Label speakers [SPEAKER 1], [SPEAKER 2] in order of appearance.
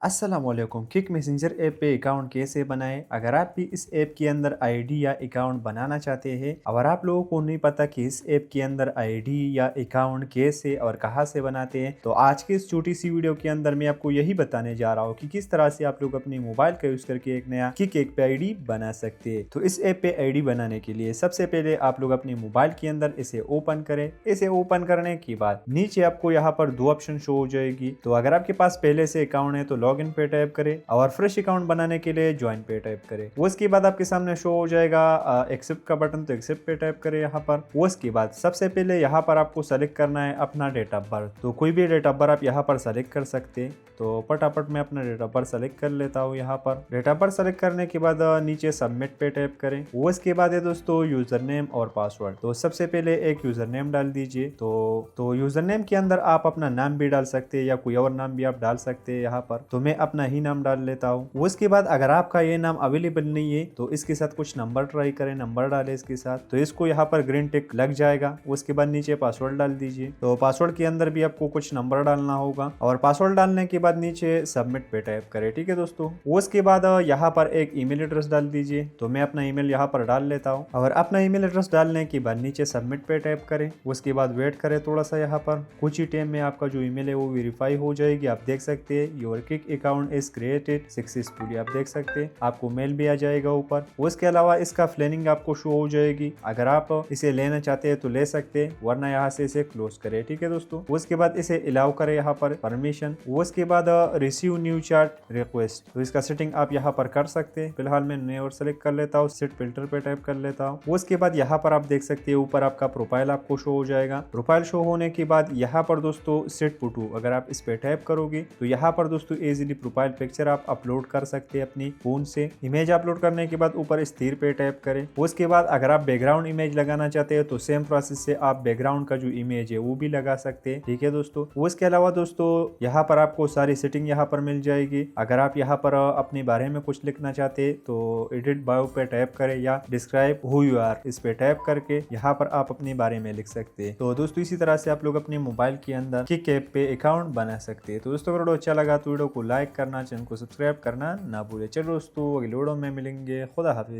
[SPEAKER 1] अस्सलामुअलैकुम। Kick messenger app पे account कैसे बनाएं? अगर आप भी इस ऐप के अंदर आईडी या अकाउंट बनाना चाहते हैं, और आप लोगों को नहीं पता कि इस ऐप के अंदर आईडी या अकाउंट कैसे और कहां से बनाते हैं, तो आज की इस छोटी सी वीडियो के अंदर मैं आपको यही बताने जा रहा हूं कि किस तरह से आप लोग अपने मोबाइल का यूज करके एक नया किक ऐप पे आईडी बना सकते हैं। तो इस ऐप पे आईडी बनाने के लिए सबसे पहले आप लोग अपने मोबाइल के अंदर इसे ओपन करें। इसे ओपन करने के बाद नीचे आपको यहाँ पर दो ऑप्शन शो हो जाएगी। तो अगर आपके पास पहले से अकाउंट है तो लॉगिन पे टैप करें, और फ्रेश अकाउंट बनाने के लिए ज्वाइन पे टैप करें। उसके बाद आपके सामने शो हो जाएगा एक्सेप्ट का बटन, तो एक्सेप्ट पे टैप करें यहाँ पर। उसके बाद सबसे पहले यहाँ पर आपको सेलेक्ट करना है अपना डेट ऑफ बर्थ। तो कोई भी डेट ऑफ बर्थ आप यहाँ पर सेलेक्ट कर सकते हैं। तो फटाफट मैं अपना डेट ऑफ बर्थ सेलेक्ट कर लेता हूँ। यहाँ पर डेट ऑफ बर्थ सेलेक्ट करने के बाद नीचे सबमिट पे टैप करें। उसके बाद है दोस्तों यूजर नेम और पासवर्ड। तो सबसे पहले एक यूजर नेम डाल दीजिए। तो यूजर नेम के अंदर आप अपना नाम भी डाल सकते हैं या कोई और नाम भी आप डाल सकते हैं यहाँ पर। तो मैं अपना ही नाम डाल लेता हूँ। उसके बाद अगर आपका ये नाम अवेलेबल नहीं है तो इसके साथ कुछ नंबर ट्राई करें, नंबर डालें इसके साथ। तो इसको यहाँ पर ग्रीन टिक लग जाएगा। उसके बाद नीचे पासवर्ड डाल दीजिए। तो पासवर्ड के अंदर भी आपको कुछ नंबर डालना होगा, और पासवर्ड डालने के बाद नीचे सबमिट पे टैप करें। ठीक है दोस्तों। उसके बाद यहाँ पर एक ईमेल एड्रेस डाल दीजिए। तो मैं अपना ईमेल यहाँ पर डाल लेता हूँ, और अपना ईमेल एड्रेस डालने के बाद नीचे सबमिट पे टैप करें। उसके बाद वेट करें थोड़ा सा। यहाँ पर कुछ ही टाइम में आपका जो ईमेल है वो वेरीफाई हो जाएगी। आप देख सकते हैं your kick account is created successfully. आप देख सकते हैं आपको मेल भी आ जाएगा ऊपर। उसके अलावा इसका फ्लैनिंग आपको शो हो जाएगी। अगर आप इसे लेना चाहते हैं तो ले सकते हैं, वरना यहाँ से इसे क्लोज करें। ठीक है दोस्तों। उसके बाद इसे अलाउ करें यहाँ पर परमिशन। उसके बाद रिसीव न्यू चैट रिक्वेस्ट, तो इसका सेटिंग आप यहाँ पर कर सकते हैं। फिलहाल मैं नेवर सेलेक्ट कर लेता हूँ, सेट फिल्टर पे टाइप कर लेता हूँ। उसके बाद यहाँ पर आप देख सकते हैं ऊपर आपका प्रोफाइल आपको शो हो जाएगा। प्रोफाइल शो होने के बाद यहाँ पर दोस्तों सेट फोटो, अगर आप इस पे टैप करोगे तो यहाँ पर दोस्तों इजीली प्रोफाइल पिक्चर आप अपलोड कर सकते हैं अपनी फोन से। इमेज अपलोड करने के बाद ऊपर स्थिर पे टैप करें। उसके बाद अगर आप बैकग्राउंड इमेज लगाना चाहते हैं तो सेम प्रोसेस से आप बैकग्राउंड का जो इमेज है वो भी लगा सकते हैं। ठीक है दोस्तों। उसके अलावा दोस्तों यहाँ पर आपको सारी सेटिंग यहाँ पर मिल जाएगी। अगर आप यहाँ पर अपने बारे में कुछ लिखना चाहते हैं तो एडिट बायो पे टैप करें, या डिस्क्राइब हु यू आर इस पे टैप करके यहाँ पर आप अपने बारे में लिख सकते हैं। तो दोस्तों इसी तरह से आप लोग अपने मोबाइल के अंदर किक ऐप पे अकाउंट बना सकते हैं। तो दोस्तों अगर वीडियो अच्छा लगा तो वीडियो को लाइक करना, चैनल को सब्सक्राइब करना ना भूले। चलो दोस्तों अगले वीडियो में मिलेंगे। खुदा हाफिज।